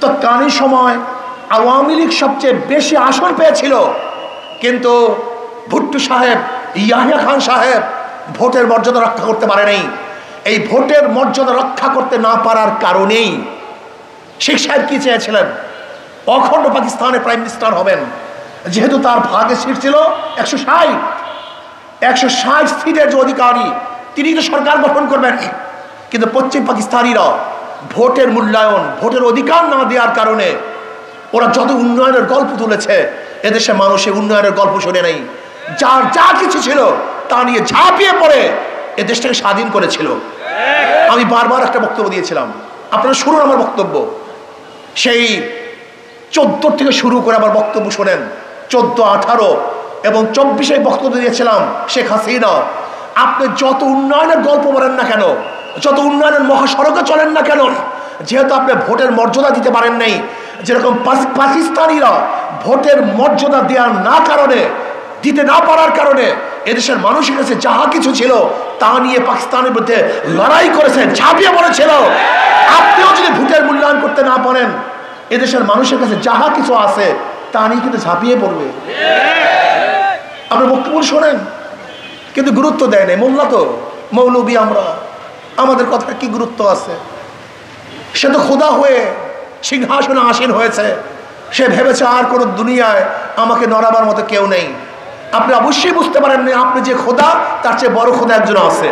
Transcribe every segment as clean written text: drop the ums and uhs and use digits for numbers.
তৎকালীন সময় আওয়ামী লীগ সবচেয়ে বেশি আসন পেয়েছিল, কিন্তু ভুট্টো সাহেব, ইয়াহিয়া খান সাহেব ভোটের মর্যাদা রক্ষা করতে পারে নাই। এই ভোটের মর্যাদা রক্ষা করতে না পারার কারণেই শেখ সাহেব কি চেয়েছিলেন? অখণ্ড পাকিস্তানের প্রাইম মিনিস্টার হবেন। যেহেতু তার ভাগে সিট ছিল 160 সিটের যে অধিকারী, তিনি তো সরকার গঠন করবেন। কিন্তু পশ্চিম পাকিস্তানিরা ভোটের মূল্যায়ন, ভোটের অধিকার না দেওয়ার কারণে ওরা যত উন্নয়নের গল্প তুলেছে, এদেশে মানুষের উন্নয়নের গল্প শুনে নেই। যার যা কিছু ছিল তা নিয়ে ঝাঁপিয়ে পড়ে এ দেশটাকে স্বাধীন করেছিল। আমি বারবার একটা বক্তব্য দিয়েছিলাম, আপনারা শুনুন আমার বক্তব্য। সেই 14 থেকে শুরু করে আমার বক্তব্য শোনেন। 14, 18 এবং 24 বক্তব্য দিয়েছিলাম শেখ হাসিনা। আপনি যত উন্নয়নের গল্প বলেন না কেন, যত উন্নয়নের মহাসড়কে চলেন না কেন, যেহেতু আপনি ভোটের মর্যাদা দিতে পারেন নাই, যেরকম পাকিস্তানিরা ভোটের মর্যাদা দেওয়ার দিতে না পারার কারণে এদেশের মানুষের কাছে যাহা কিছু ছিল তা নিয়ে পাকিস্তানের বিরুদ্ধে লড়াই করেছে, ঝাঁপিয়ে পড়েছিল। আপনিও যদি ভোটের মূল্যায়ন করতে না পারেন, এদেশের মানুষের কাছে যাহা কিছু আছে তা নিয়ে কিন্তু ঝাঁপিয়ে পড়বে। আপনার বক্তব্য শোনেন, কিন্তু গুরুত্ব দেয় নাই। মোল্লা তো মৌলবী, আমাদের কথা কি গুরুত্ব আছে? সে তো খোদা হয়ে সিংহাসনে আসীন হয়েছে। সে ভেবেছে আর কোনো দুনিয়ায় আমাকে নড়াবার মতো কেউ নেই। আপনি অবশ্যই বুঝতে পারেন না, আপনি যে খোদা তার চেয়ে বড় খোদা একজন আছে।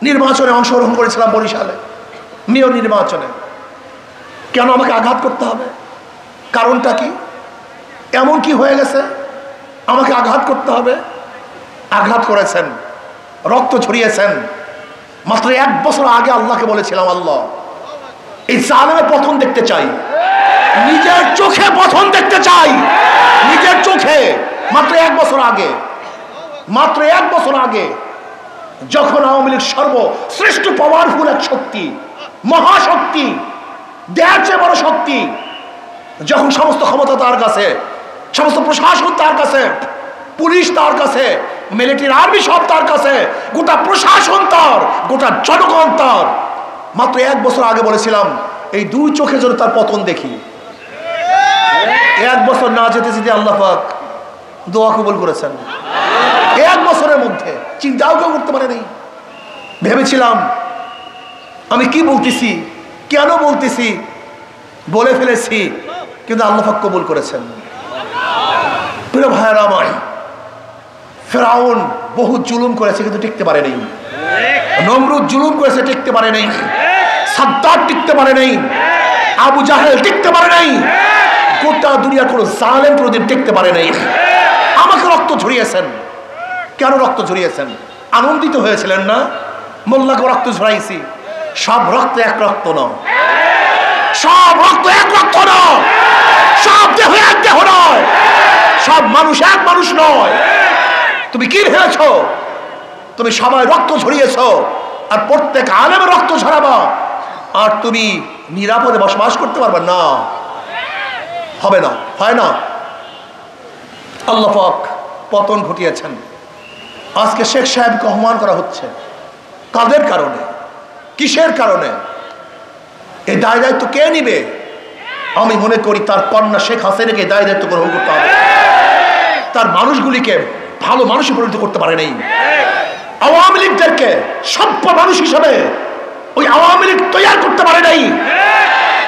নির্বাচনে অংশগ্রহণ করেছিলাম বরিশালে, মেয়র নির্বাচনে। কেন আমাকে আঘাত করতে হবে? কারণটা কি? এমন কি হয়ে গেছে আমাকে আঘাত করতে হবে? আঘাত করেছেন, রক্ত ঝরিয়েছেন। মাত্র 1 বছর আগে আল্লাহকে বলেছিলাম, আল্লাহ এই জালেমের পতন দেখতে চাই, নিজের চোখে পতন দেখতে চাই, নিজের চোখে। মাত্র 1 বছর আগে যখন আওয়ামী লীগ সর্বশ্রেষ্ঠ পাওয়ারফুল এক শক্তি, মহাশক্তি, দেয়ার চেয়ে বড় শক্তি, যখন সমস্ত ক্ষমতা তার কাছে, সমস্ত প্রশাসন তার কাছে, পুলিশ তার কাছে, মিলিটারি আর্মি সব তার কাছে, গোটা প্রশাসন তার, গোটা জনগণ তার, মাত্র 1 বছর আগে বলেছিলাম এই 2 চোখে যেন তার পতন দেখি। 1 বছর না যেতে যেতে আল্লাহ পাক দোয়া কবুল করেছেন। 1 বছরের মধ্যে চিন্তাও কেউ করতে পারেনি। ভেবেছিলাম আমি কি বলতেছি, কেন বলতেছি, বলে ফেলেছি, কিন্তু আল্লাহ পাক কবুল করেছেন। প্রিয় ভাইয়েরা আমার, ফেরাউন বহু জুলুম করেছে কিন্তু টিকতে পারে নাই। নমরুদ জুলুম করেছে, টিকতে পারে নাই। সাদ্দাত টিকতে পারে নাই। আবু জাহেল টিকতে পারে নাই। গোটা দুনিয়ার কোনো জালেম কোনোদিন টিকতে পারে নাই। আমাকে রক্ত ঝরিয়েছেন। কেন রক্ত ঝরিয়েছেন? আনন্দিত হয়েছিলেন না? মোল্লাকে রক্ত ঝরাইছি। সব রক্ত এক রক্ত নয়, সব রক্ত এক রক্ত নয়, সব দেহ এক দেহ নয়, সব মানুষ এক মানুষ নয়। তুমি কি ভেবেছ তুমি সবাই রক্ত ঝরিয়েছ আর প্রত্যেক আলেমের রক্ত ঝরাবা আর তুমি নিরাপদে বসবাস করতে পারবে না? হবে না, হয় না। আল্লাহ পাক পতন ঘটিয়েছেন। আজকে শেখ সাহেবকে অপমান করা হচ্ছে। কাদের কারণে? কিসের কারণে? এই দায় দায়িত্ব কে নিবে? আমি মনে করি তার কন্যা শেখ হাসিনাকে দায় দায়িত্ব গ্রহণ করতে হবে। তার মানুষগুলিকে ভালো মানুষে পরিণত করতে পারে নাই। আওয়ামী লীগদেরকে সভ্য মানুষ হিসেবে ওই আওয়ামী লীগ তৈরি করতে পারে নাই।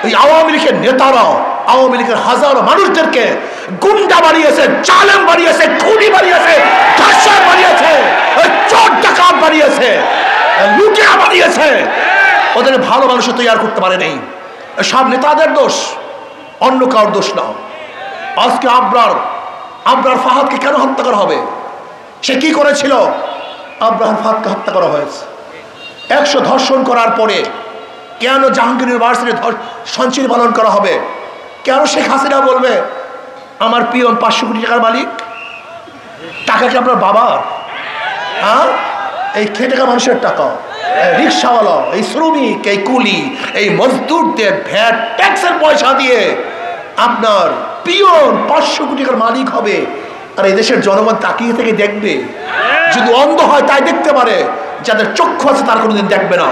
ওই আওয়ামী লীগের নেতারা আওয়ামী লীগের হাজারো মানুষদেরকে গুন্ডা বানিয়েছে, জালেম বানিয়েছে, খুনি বানিয়েছে, ধর্ষক বানিয়েছে, চোর ডাকাত বানিয়েছে, লুটেরা বানিয়েছে। ওদের ভালো মানুষ তৈরি করতে পারে নাই। সব নেতাদের দোষ, অন্য কারোর দোষ না। আজকে আবরার ফাহাদকে কেন হত্যা করা হবে? সে কি করেছিল? আবরার ফাহাদকে হত্যা করা হয়েছে। 100 ধর্ষণ করার পরে কেন জাহাঙ্গীর ইউনিভার্সিটি সঞ্চয় পালন করা হবে? কেন শেখ হাসিনা বলবে আমার পিয়ন 500 কোটি টাকার মালিক? টাকা কি আপনার বাবার? হ্যাঁ, এই খেটে টাকা মানুষের টাকা। রিক্সাওয়ালা, এই শ্রমিক, এই কুলি, এই মজদুরদের ভ্যাট ট্যাক্সের পয়সা দিয়ে আপনার পিয়ন 500 কোটি টাকার মালিক হবে। আর এই দেশের জনগণ তাকিয়ে থেকে দেখবে। যদি অন্ধ হয় তাই দেখতে পারে, যাদের চক্ষু আছে তার কোনোদিন দেখবে না।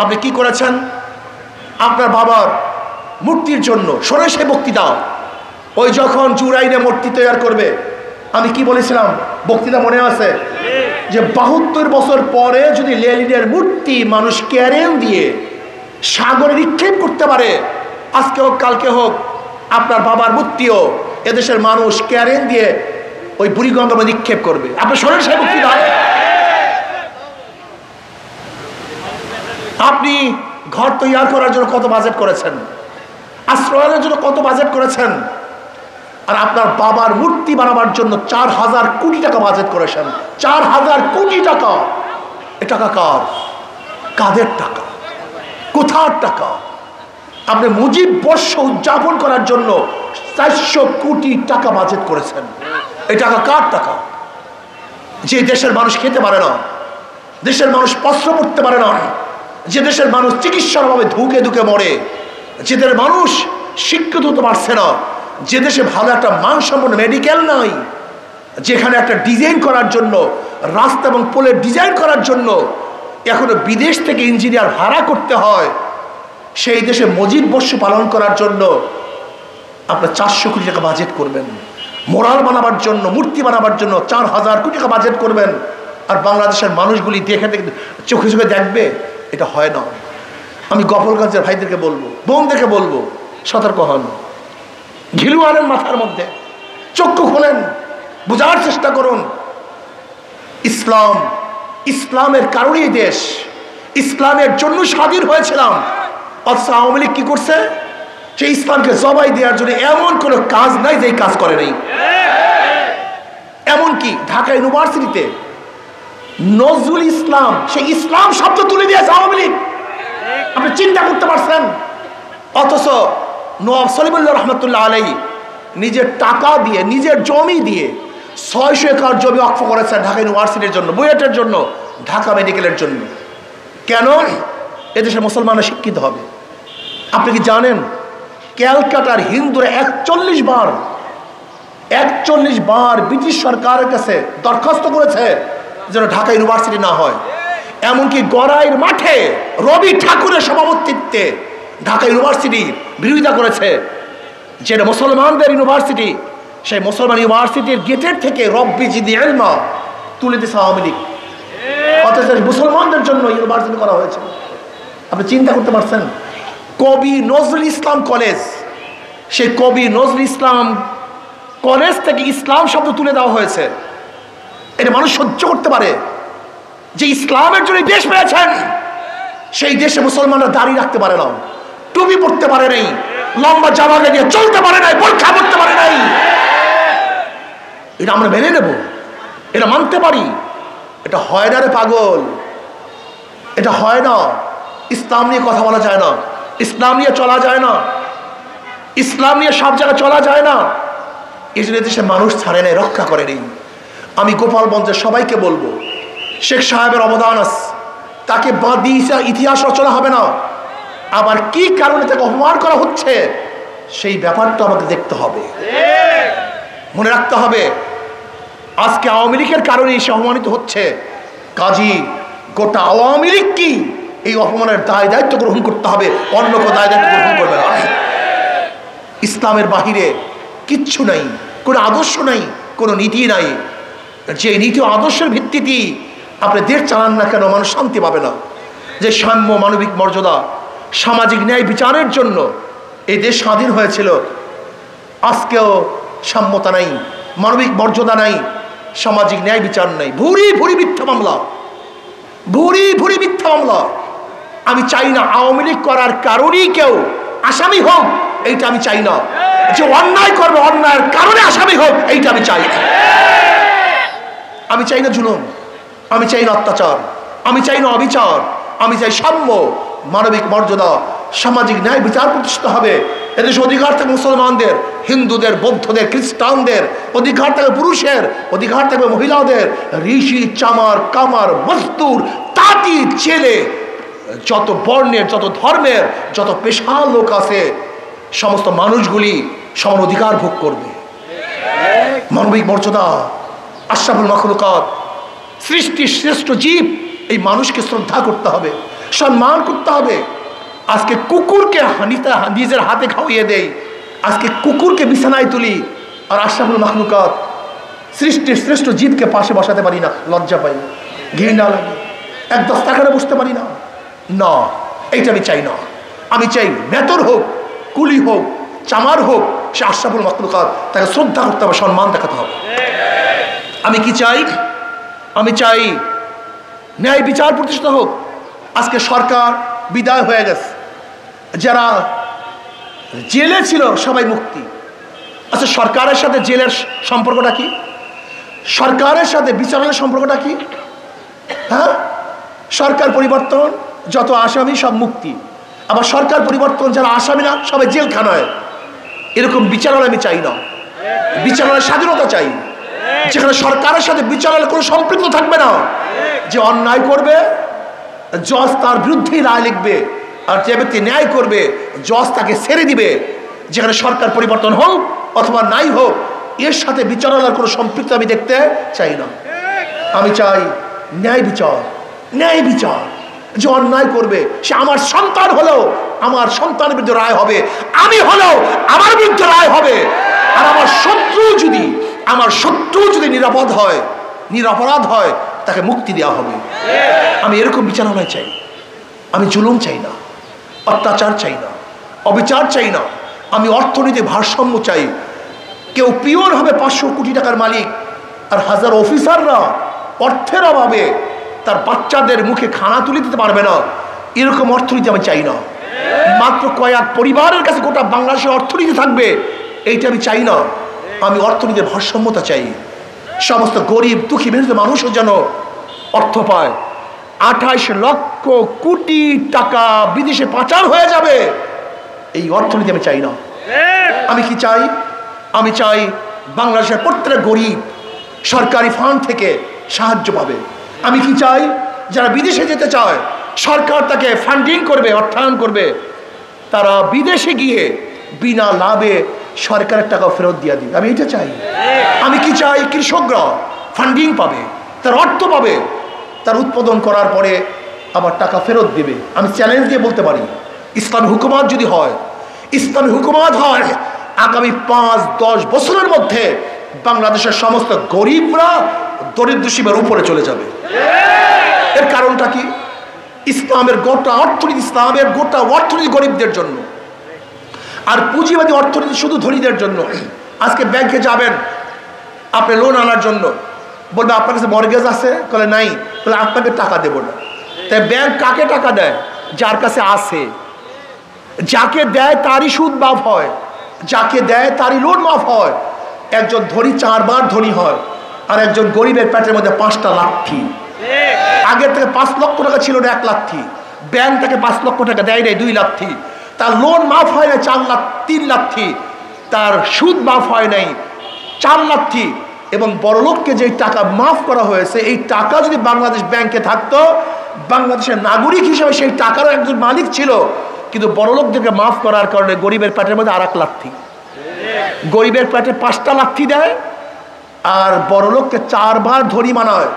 আপনি কি করেছেন? আপনার বাবার মূর্তির জন্য শোনে সে বক্তৃতা। ওই যখন চুরাইনে মূর্তি তৈরি করবে, আমি কি বলেছিলাম বক্তৃতা মনে আছে যে 72 বছর পরে যদি লেনিনের মূর্তি মানুষ ক্যারেন দিয়ে সাগরে নিক্ষেপ করতে পারে, আজকে হোক কালকে হোক আপনার বাবার মূর্তিও এদেশের মানুষ ক্যারেন দিয়ে ওই বুড়িগঙ্গা নিক্ষেপ করবে। আপনি শোনেন সেই বক্তৃতা? আপনি ঘর তৈরি করার জন্য কত বাজেট করেছেন, আশ্রয়ের জন্য কত বাজেট করেছেন, আর আপনার বাবার মূর্তি বানাবার জন্য 4000 কোটি টাকা বাজেট করেছেন। 4000 কোটি টাকা। এ টাকা কার? কাদের টাকা? কোথার টাকা? আপনি মুজিব বর্ষ উদযাপন করার জন্য 400 কোটি টাকা বাজেট করেছেন। এই টাকা কার টাকা? যে দেশের মানুষ খেতে পারে না, দেশের মানুষ বস্ত্র পড়তে পারে না, যে দেশের মানুষ চিকিৎসার অভাবে ধুকে ধুকে মরে, যে দেশের মানুষ শিক্ষিত হতে পারছে না, যে দেশে ভালো একটা মানসম্পন্ন মেডিকেল নাই, যেখানে একটা ডিজাইন করার জন্য রাস্তা এবং পোলের ডিজাইন করার জন্য এখনো বিদেশ থেকে ইঞ্জিনিয়ার ভাড়া করতে হয়, সেই দেশে মুজিব বর্ষ পালন করার জন্য আপনার 400 কোটি টাকা বাজেট করবেন। মোরাল বানাবার জন্য, মূর্তি বানাবার জন্য 4000 কোটি টাকা বাজেট করবেন, আর বাংলাদেশের মানুষগুলি দেখে দেখে চোখে চোখে দেখবে? এটা হয় না। আমি গোপালগঞ্জের ভাইদেরকে বলবো, বোনদেরকে বলবো, সতর্ক হন। ঘিলু আনেন মাথার মধ্যে, চক্ষু খোলেন, বোঝার চেষ্টা করুন। ইসলাম, ইসলামের কারণেই দেশ, ইসলামের জন্য স্বাধীন হয়েছিলাম। অথচ আওয়ামী লীগ কি করছে? সেই ইসলামকে জবাই দেওয়ার জন্য এমন কোনো কাজ নাই যে কাজ করে নেই। এমনকি ঢাকা ইউনিভার্সিটিতে নজরুল ইসলাম, সেই ইসলাম শব্দ তুলে দিয়েছে আওয়ামী লীগ। আপনি চিন্তা করতে পারছেন? অথচ নওয়াব সলিমুল্লাহ রহমতুল্লাহ আলাইহি নিজের টাকা দিয়ে, নিজের জমি দিয়ে 600 একর জমি ওয়াকফ করেছেন ঢাকা ইউনিভার্সিটির জন্য, বুয়েটের জন্য, ঢাকা মেডিকেলের জন্য। কেন? এদেশে মুসলমানরা শিক্ষিত হবে। আপনি কি জানেন ক্যালকাটার হিন্দুরা 41 বার ব্রিটিশ সরকারের কাছে দরখাস্ত করেছে যেন ঢাকা ইউনিভার্সিটি না হয়। এমনকি গড়াইয়ের মাঠে রবি ঠাকুরের সভাপতিত্বে ঢাকা ইউনিভার্সিটি বিরোধিতা করেছে, যেটা মুসলমানদের ইউনিভার্সিটি। সেই মুসলমান ইউনিভার্সিটির গেটের থেকে রব্বি জিদি ইলমা তুলে দিয়েছে আওয়ামী লীগ। অথচ মুসলমানদের জন্য ইউনিভার্সিটি করা হয়েছে। আপনি চিন্তা করতে পারছেন? কবি নজরুল ইসলাম কলেজ, সেই কবি নজরুল ইসলাম কলেজ থেকে ইসলাম শব্দ তুলে দেওয়া হয়েছে। এটা মানুষ সহ্য করতে পারে? যে ইসলামের জন্য দেশ পেয়েছেন, সেই দেশে মুসলমানরা দাড়ি রাখতে পারে না, টুপি পড়তে পারে নাই, লম্বা জামা দিয়ে চলতে পারে নাই, বোরকা পড়তে পারে নাই। এটা আমরা মেনে নেব? এটা মানতে পারি? এটা হয় না রে পাগল, এটা হয় না। ইসলাম নিয়ে কথা বলা যায় না, ইসলাম নিয়ে চলা যায় না, ইসলাম নিয়ে সব জায়গায় চলা যায় না। এই জন্য দেশে মানুষ ছাড়ে নাই, রক্ষা করে নেই। আমি গোপালগঞ্জের সবাইকে বলবো, শেখ সাহেবের অবদান আছে, তাকে বাদ দিয়ে ইতিহাস রচনা হবে না। আবার কি কারণে তাকে অপমান করা হচ্ছে সেই ব্যাপারটা আমাকে দেখতে হবে, মনে রাখতে হবে। আজকে আওয়ামী লীগের কারণে সে অপমানিত হচ্ছে, কাজী গোটা আওয়ামী লীগ কি এই অপমানের দায় দায়িত্ব গ্রহণ করতে হবে, অন্য কেউ দায় দায়িত্ব গ্রহণ করবে না। ইসলামের বাহিরে কিচ্ছু নাই, কোনো আদর্শ নাই, কোনো নীতি নাই। যে নীতি আদর্শের ভিত্তিতেই আপনি দেশ চালান না কেন, মানুষ শান্তি পাবে না। যে সাম্য, মানবিক মর্যাদা, সামাজিক ন্যায় বিচারের জন্য এই দেশ স্বাধীন হয়েছিল, আজকেও সাম্যতা নাই, মানবিক মর্যাদা নাই, সামাজিক ন্যায় বিচার নাই। ভুরি ভুরি মিথ্যা মামলা, ভুরি ভুরি মিথ্যা মামলা। আমি চাই না আওয়ামী লীগ করার কারণেই কেউ আসামি হোক, এইটা আমি চাই না। যে অন্যায় করবে, অন্যায়ের কারণে আসামি হোক, এইটা আমি চাই না। আমি চাই না জুলুম, আমি চাই না অত্যাচার, আমি চাই না অবিচার, আমি চাই সাম্য, মানবিক মর্যাদা, সামাজিক ন্যায় বিচার প্রতিষ্ঠিত হবে। এদেশে অধিকার থাকবে মুসলমানদের, হিন্দুদের, বৌদ্ধদের, খ্রিস্টানদের, অধিকার থাকবে পুরুষের, অধিকার থাকবে মহিলাদের, ঋষি, চামার, কামার, মজদুর, তাঁতি, ছেলে, যত বর্ণের, যত ধর্মের, যত পেশার লোক আছে, সমস্ত মানুষগুলি সমান অধিকার ভোগ করবে। মানবিক মর্যাদা, আশরাফুল মাখলুকাত, সৃষ্টির শ্রেষ্ঠ জীব, এই মানুষকে শ্রদ্ধা করতে হবে, সম্মান করতে হবে। আজকে কুকুরকে নিজের হাতে খাওয়িয়ে দেই, আজকে কুকুরকে বিছানায় তুলি, আর আশরাফুল মাখলুকাত সৃষ্টির শ্রেষ্ঠ জীবকে পাশে বসাতে পারি না, লজ্জা পাই, ঘৃণা লাগে, এক দস্তাখানে বসতে পারি না। না, এইটা আমি চাই না। আমি চাই মেতর হোক, কুলি হোক, চামার হোক, সে আশরাফুল মাখলুকাত, তাকে শ্রদ্ধা করতে হবে, সম্মান দেখাতে হবে। আমি কি চাই? আমি চাই ন্যায় বিচার প্রতিষ্ঠিত হোক। আজকে সরকার বিদায় হয়ে গেছে, যারা জেলে ছিল সবাই মুক্তি। আচ্ছা, সরকারের সাথে জেলের সম্পর্কটা কি? সরকারের সাথে বিচারের সম্পর্কটা কি? হ্যাঁ, সরকার পরিবর্তন, যত আসামি সব মুক্তি, আবার সরকার পরিবর্তন, যারা আসামি না সবাই জেলখানায়। এরকম বিচারালয় আমি চাই না। বিচারালয়ের স্বাধীনতা চাই, যেখানে সরকারের সাথে বিচারালয় কোনো সম্পৃক্ত থাকবে না। যে অন্যায় করবে জজ তার বিরুদ্ধেই রায় লিখবে, আর যে ব্যক্তি ন্যায় করবে জজ তাকে ছেড়ে দিবে। যেখানে সরকার পরিবর্তন হোক অথবা নাই হোক, এর সাথে বিচারালয়ের কোনো সম্পৃক্ত আমি দেখতে চাই না। আমি চাই ন্যায় বিচার। ন্যায় বিচার, যে অন্যায় করবে সে আমার সন্তান হলেও আমার সন্তানের বিরুদ্ধে রায় হবে, আমি হলেও আমার বিরুদ্ধে রায় হবে। আর আমার শত্রু যদি নিরাপরাধ হয় তাকে মুক্তি দেওয়া হবে। আমি এরকম বিচারালয় চাই। আমি জুলুম চাই না, অত্যাচার চাই না, অবিচার চাই না। আমি অর্থনীতির ভারসাম্য চাই। কেউ পিওর হবে 500 কোটি টাকার মালিক, আর হাজার অফিসাররা অর্থের অভাবে তার বাচ্চাদের মুখে খানা তুলে দিতে পারবে না। এরকম অর্থনীতি আমি চাই না। মাত্র কয়েক পরিবারের কাছে গোটা বাংলাদেশের অর্থনীতি থাকবে, এইটা আমি চাই না। আমি অর্থনীতির ভারসাম্যতা চাই। সমস্ত গরিব দুঃখী মেহনত মানুষও যেন অর্থ পায়। 28 লক্ষ কোটি টাকা বিদেশে পাচার হয়ে যাবে, এই অর্থনীতি আমি চাই না। আমি কি চাই? আমি চাই বাংলাদেশের প্রত্যেক গরিব সরকারি ফান্ড থেকে সাহায্য পাবে। আমি কি চাই? যারা বিদেশে যেতে চায় সরকার তাকে ফান্ডিং করবে, অর্থায়ন করবে, তারা বিদেশে গিয়ে বিনা লাভে সরকারের টাকা ফেরত দিয়ে দিবে। আমি এটা চাই। আমি কি চাই? কৃষকরা ফান্ডিং পাবে, তার অর্থ পাবে, তার উৎপাদন করার পরে আবার টাকা ফেরত দেবে। আমি চ্যালেঞ্জ দিয়ে বলতে পারি, ইসলামী হুকুমত যদি হয়, ইসলামী হুকুমত হয়, আগামী 5-10 বছরের মধ্যে বাংলাদেশের সমস্ত গরিবরা দরিদ্র সীমার উপরে চলে যাবে। এর কারণটা কি? ইসলামের গোটা অর্থনীতি গরিবদের জন্য, আর পুঁজিবাদী অর্থনীতি শুধু ধনীদের জন্য। আজকে ব্যাংকে যাবেন আপনি লোন আনার জন্য, বলবে আপনার কাছে মর্গেজ আছে, বলে নাই, বলে আপনাকে টাকা দেবো না। তাই ব্যাংক কাকে টাকা দেয়? যার কাছে আছে। যাকে দেয় তারই সুদ মাফ হয়, যাকে দেয় তারই লোন মাফ হয়। একজন ধনী 4 বার ধনী হয়, আর একজন গরিবের পেটের মধ্যে 5টা লাথি। আগের থেকে 5 লক্ষ টাকা ছিল না 1 লাথি, ব্যাংক থেকে 5 লক্ষ টাকা দেয় নাই 2 লাথি। তার লোন মাফ হয় না 3 লাথি, তার সুদ মাফ হয় নাই 4 লাথি। এবং বড়লোককে যে টাকা মাফ করা হয়েছে, এই টাকা যদি বাংলাদেশ ব্যাংকে থাকতো, বাংলাদেশের নাগরিক হিসেবে সেই টাকারও একজন মালিক ছিল। কিন্তু বড়লোকদেরকে মাফ করার কারণে গরিবের পেটের মধ্যে 1 লাথি। গরিবের পেটে 5টা লাথি দেয়, আর বড়লোককে 4 বার ধনী মানায়।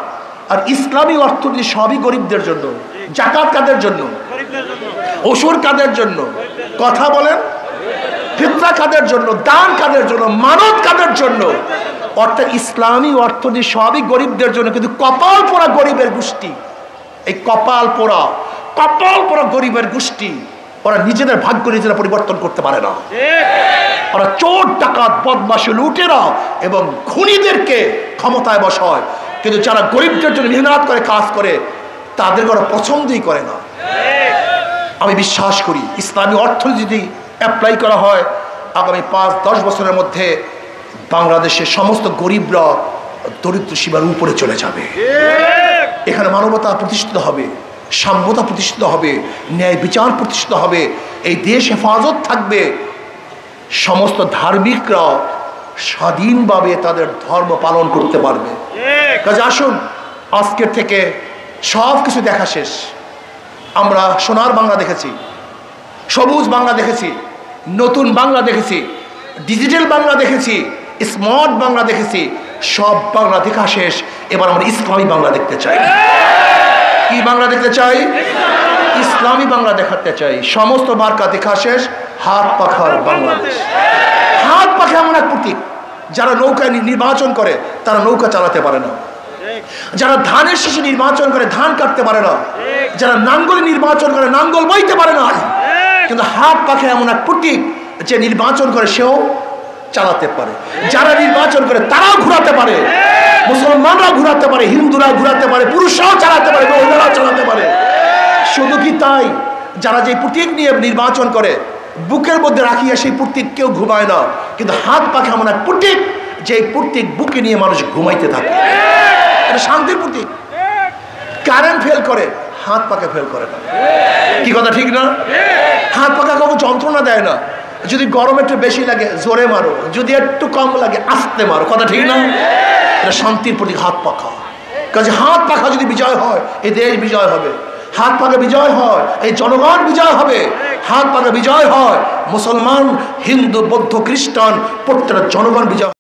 আর ইসলামী অর্থনীতি সবই গরিবদের জন্য। জাকাত কাদের জন্য? ওসুর কাদের জন্য? কথা বলেন। ফিতরা কাদের জন্য? দান কাদের জন্য? মানত কাদের জন্য? অর্থাৎ ইসলামী অর্থনীতি সবই গরিবদের জন্য। কিন্তু কপাল পোড়া গরিবের গোষ্ঠী, এই কপাল পোড়া গরিবের গোষ্ঠী, ওরা নিজেদের ভাগ্য নিজেরা পরিবর্তন করতে পারে না। ওরা চোর, ডাকাত, বদমাশ, লুটেরা এবং খুনিদেরকে ক্ষমতায় বসায়, কিন্তু যারা গরিবদের জন্য মেহনত করে, কাজ করে, তাদেরকে ওরা পছন্দই করে না। আমি বিশ্বাস করি ইসলামী অর্থনীতি যদি অ্যাপ্লাই করা হয়, আগামী 5-10 বছরের মধ্যে বাংলাদেশের সমস্ত গরিবরা দরিদ্র সীমার উপরে চলে যাবে। এখানে মানবতা প্রতিষ্ঠিত হবে, সাম্যতা প্রতিষ্ঠিত হবে, ন্যায় বিচার প্রতিষ্ঠিত হবে, এই দেশ হেফাজত থাকবে। সমস্ত ধার্মিকরা স্বাধীনভাবে তাদের ধর্ম পালন করতে পারবে। কাজে আসুন, আজকের থেকে সব কিছু দেখা শেষ। আমরা সোনার বাংলা দেখেছি, সবুজ বাংলা দেখেছি, নতুন বাংলা দেখেছি, ডিজিটাল বাংলা দেখেছি, স্মার্ট বাংলা দেখেছি, সব বাংলা দেখা শেষ। এবার আমরা ইসলামী বাংলা দেখতে চাই। কি বাংলা দেখতে চাই? ইসলামী বাংলা দেখাতে চাই। সমস্ত মার্কা দেখা শেষ, হাত পাখার বাংলাদেশ। হাত পাখা এমন এক প্রতীক, যারা নৌকা নির্বাচন করে তারা নৌকা চালাতে পারে না, যারা ধানের শীষে নির্বাচন করে ধান কাটতে পারে না, যারা নাঙ্গল নির্বাচন করে নাঙ্গল বইতে পারে না। কিন্তু হাত পাখা এমন এক প্রতীক, যে নির্বাচন করে সেও চালাতে পারে, যারা নির্বাচন করে তারাও ঘুরাতে পারে, মুসলমানরাও ঘুরাতে পারে, হিন্দুরা ঘুরাতে পারে, পুরুষরাও চালাতে পারে, মহিলারাও চালাতে পারে। শুধু কি তাই, যারা যে প্রতীক নিয়ে নির্বাচন করে বুকের মধ্যে রাখিয়া সেই প্রতীক কেউ ঘুমায় না, কিন্তু হাত পাখা এমন এক প্রতীক, যে প্রতীক বুকে নিয়ে মানুষ ঘুমাইতে থাকে। এটা শান্তির প্রতীক। কারেন্ট ফেল করে, হাত পাখা ফেল করে না। কি কথা ঠিক না? হাত পাখা কখনো যন্ত্রণা দেয় না। যদি গরম একটু বেশি লাগে জোরে মারো, যদি একটু কম লাগে আস্তে মারো। কথা ঠিক না? এটা শান্তির প্রতীক হাত পাখা। কাজে হাত পাখা যদি বিজয় হয়, এই দেশ বিজয় হবে। হাত পাখা বিজয় হয়, এই জনগণ বিজয় হবে। হাত পাখা বিজয় হয়, মুসলমান, হিন্দু, বৌদ্ধ, খ্রিস্টান প্রত্যেকটা জনগণ বিজয়।